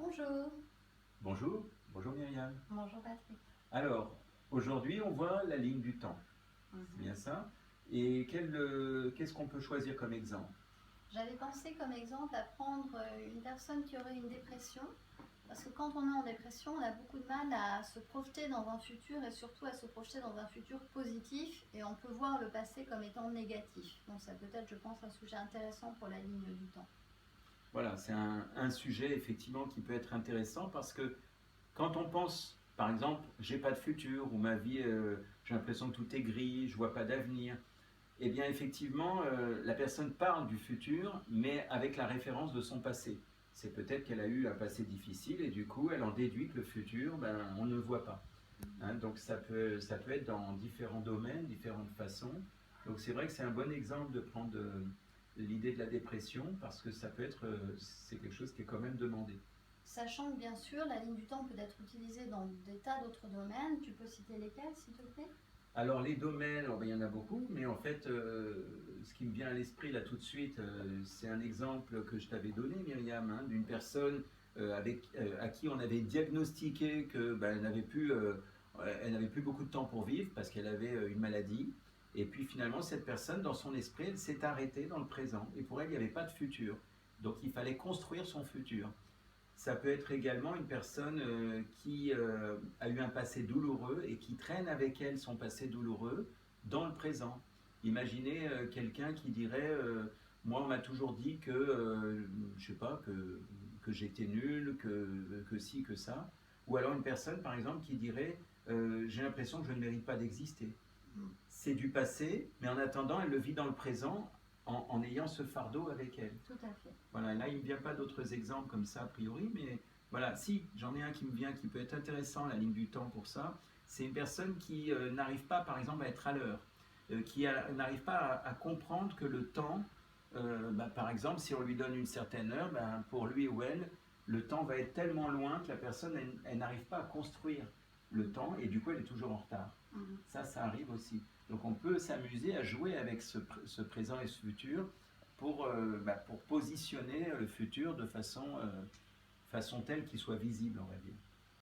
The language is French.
Bonjour. Bonjour, bonjour Myriam. Bonjour Patrick. Alors, aujourd'hui, on voit la ligne du temps, c'est bien Mhm. ça? Et qu'est-ce qu'on peut choisir comme exemple? J'avais pensé comme exemple à prendre une personne qui aurait une dépression, parce que quand on est en dépression, on a beaucoup de mal à se projeter dans un futur et surtout à se projeter dans un futur positif et on peut voir le passé comme étant négatif. Donc ça peut être, je pense, un sujet intéressant pour la ligne du temps. Voilà, c'est un sujet effectivement qui peut être intéressant parce que quand on pense, par exemple, j'ai pas de futur ou ma vie, j'ai l'impression que tout est gris, je vois pas d'avenir, eh bien effectivement, la personne parle du futur, mais avec la référence de son passé. C'est peut-être qu'elle a eu un passé difficile et du coup, elle en déduit que le futur, ben, on ne le voit pas. Hein, donc ça peut être dans différents domaines, différentes façons. Donc c'est vrai que c'est un bon exemple de prendre l'idée de la dépression parce que ça peut être, c'est quelque chose qui est quand même demandé. Sachant que bien sûr, la ligne du temps peut être utilisée dans des tas d'autres domaines. Tu peux citer lesquels, s'il te plaît? Alors les domaines, alors, ben, il y en a beaucoup, mais en fait, ce qui me vient à l'esprit là tout de suite, c'est un exemple que je t'avais donné, Myriam, hein, d'une personne à qui on avait diagnostiqué que ben, elle n'avait plus beaucoup de temps pour vivre parce qu'elle avait une maladie. Et puis finalement, cette personne, dans son esprit, elle s'est arrêtée dans le présent. Et pour elle, il n'y avait pas de futur. Donc il fallait construire son futur. Ça peut être également une personne qui a eu un passé douloureux et qui traîne avec elle son passé douloureux dans le présent. Imaginez quelqu'un qui dirait moi on m'a toujours dit que je sais pas que j'étais nul, que ci, que ça. Ou alors une personne par exemple qui dirait j'ai l'impression que je ne mérite pas d'exister. Mm. C'est du passé, mais en attendant elle le vit dans le présent en ayant ce fardeau avec elle. Tout à fait. Voilà, là, il ne me vient pas d'autres exemples comme ça a priori, mais voilà, si, j'en ai un qui me vient qui peut être intéressant, la ligne du temps pour ça. C'est une personne qui n'arrive pas, par exemple, à être à l'heure, n'arrive pas à comprendre que le temps, bah, par exemple, si on lui donne une certaine heure, bah, pour lui ou elle, le temps va être tellement loin que la personne, elle n'arrive pas à construire le temps et du coup, elle est toujours en retard. Mhm. Ça arrive aussi. Donc on peut s'amuser à jouer avec ce présent et ce futur pour positionner le futur de façon telle qu'il soit visible, on va dire.